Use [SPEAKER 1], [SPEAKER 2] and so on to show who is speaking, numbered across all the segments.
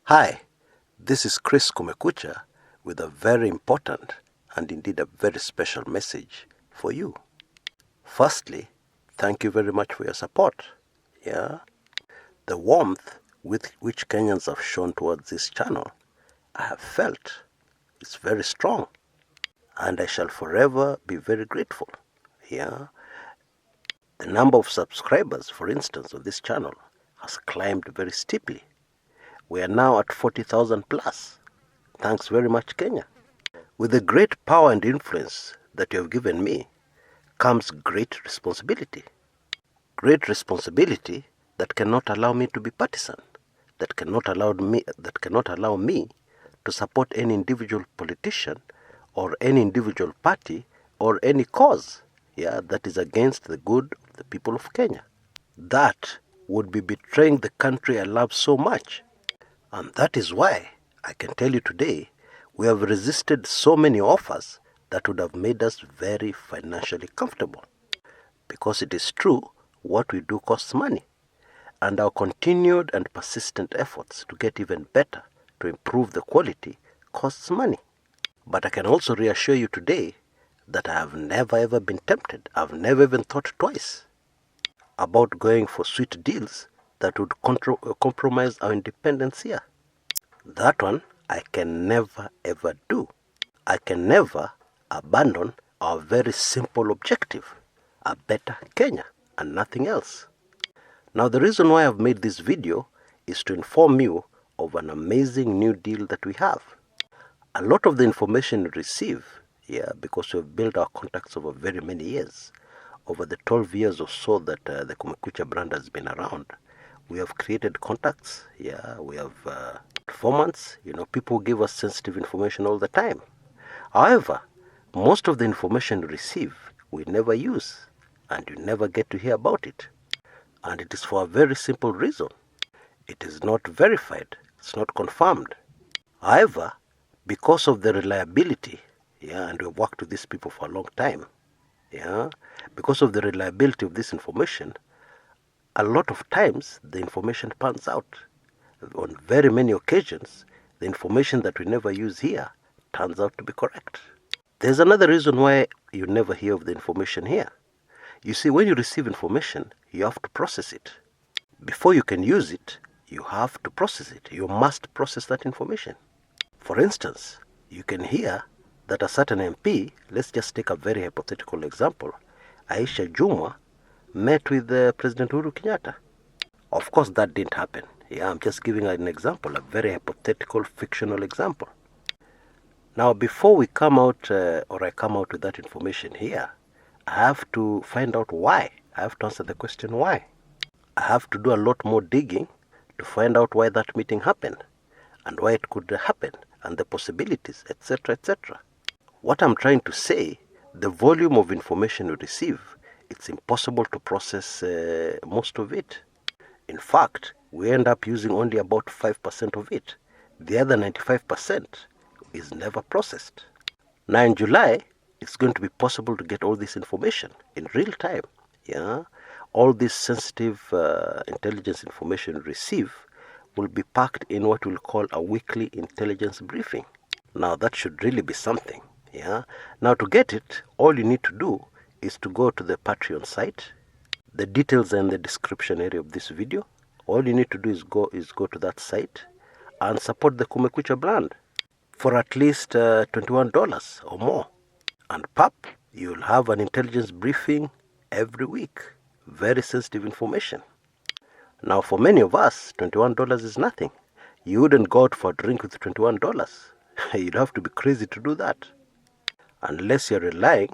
[SPEAKER 1] Hi, this is Chris Kumekucha with a very important and indeed a very special message for you. Firstly, thank you very much for your support. The warmth with which Kenyans have shown towards this channel, I have felt is very strong, and I shall forever be very grateful. The number of subscribers, for instance, of this channel has climbed very steeply. We are now at 40,000 plus. Thanks very much, Kenya. With the great power and influence that you have given me comes great responsibility. Great responsibility that cannot allow me to be partisan, that cannot allow me to support any individual politician or any individual party or any cause that is against the good of the people of Kenya. That would be betraying the country I love so much. And that is why I can tell you today we have resisted so many offers that would have made us very financially comfortable. Because it is true, what we do costs money. And our continued and persistent efforts to get even better, to improve the quality, costs money. But I can also reassure you today that I have never ever been tempted. I've never even thought twice about going for sweet deals that would compromise our independence here. That one I can never ever do. I can never abandon our very simple objective, a better Kenya and nothing else. Now the reason why I've made this video is to inform you of an amazing new deal that we have. A lot of the information we receive, because we've built our contacts over very many years, over the 12 years or so that the Kumekucha brand has been around, we have created contacts, we have informants, people give us sensitive information all the time. However, most of the information we receive, we never use, and you never get to hear about it. And it is for a very simple reason. It is not verified, it's not confirmed. However, because of the reliability, and we've worked with these people for a long time, because of the reliability of this information, a lot of times the information pans out. On very many occasions, the information that we never use here turns out to be correct. There's another reason why you never hear of the information here. You see, when you receive information, you have to process it. Before you can use it, you have to process it. You must process that information. For instance, you can hear that a certain MP, let's just take a very hypothetical example, Aisha Jumwa, met with President Uhuru Kenyatta. Of course, that didn't happen. I'm just giving an example, a very hypothetical, fictional example. Now, before we come out, or I come out with that information here, I have to find out why. I have to answer the question why. I have to do a lot more digging to find out why that meeting happened, and why it could happen, and the possibilities, etc., etc. What I'm trying to say, the volume of information we receive, it's impossible to process most of it. In fact, we end up using only about 5% of it. The other 95% is never processed. Now in July, it's going to be possible to get all this information in real time. All this sensitive intelligence information we receive will be packed in what we'll call a weekly intelligence briefing. Now that should really be something. Now to get it, all you need to do is to go to the Patreon site. The details are in the description area of this video. All you need to do is go to that site and support the Kumekucha brand for at least $21 or more. And you'll have an intelligence briefing every week. Very sensitive information. Now for many of us, $21 is nothing. You wouldn't go out for a drink with $21. You'd have to be crazy to do that. Unless you're relying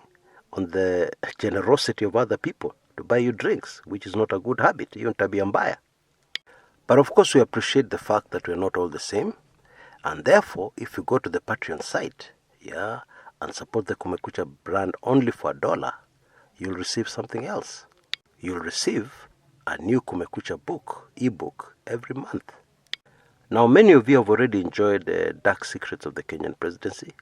[SPEAKER 1] on the generosity of other people to buy you drinks, which is not a good habit, even tabia mbaya. But of course we appreciate the fact that we're not all the same, and therefore if you go to the Patreon site, and support the Kumekucha brand only for $1, you'll receive something else. You'll receive a new Kumekucha ebook every month. Now many of you have already enjoyed Dark Secrets of the Kenyan Presidency.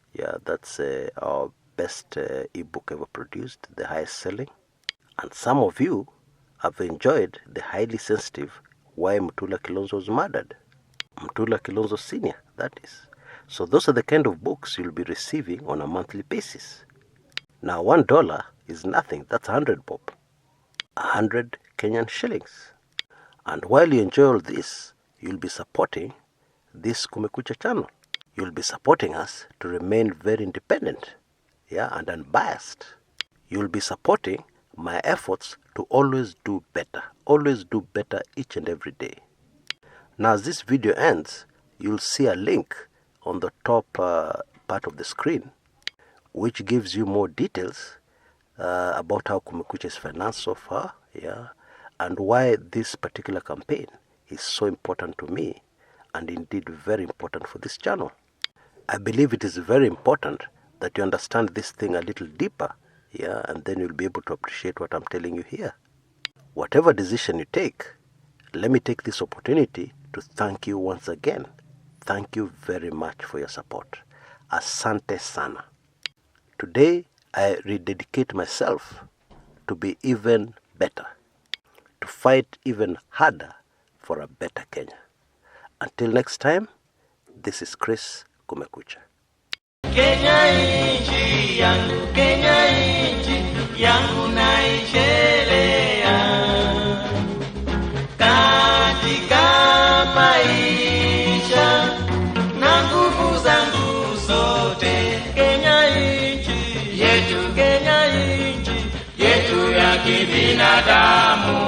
[SPEAKER 1] That's our best ebook ever produced, the highest selling. And some of you have enjoyed the highly sensitive Why Mutula Kilonzo Was Murdered. Mtula Kilonzo Senior, that is. So those are the kind of books you'll be receiving on a monthly basis. Now $1 is nothing, that's 100 bob. 100 Kenyan shillings. And while you enjoy all this, you'll be supporting this Kumekucha channel. You'll be supporting us to remain very independent, and unbiased. You'll be supporting my efforts to always do better each and every day. Now as this video ends, you'll see a link on the top part of the screen which gives you more details about how Kumekucha is financed so far, and why this particular campaign is so important to me and indeed very important for this channel. I believe it is very important that you understand this thing a little deeper, and then you'll be able to appreciate what I'm telling you here. Whatever decision you take, let me take this opportunity to thank you once again. Thank you very much for your support. Asante sana. Today, I rededicate myself to be even better, to fight even harder for a better Kenya. Until next time, this is Chris Kumekucha.
[SPEAKER 2] Kenya inchi yangu naishelea katika maisha na nguvu zangu zote. Kenya inchi yetu ya kibinadamu.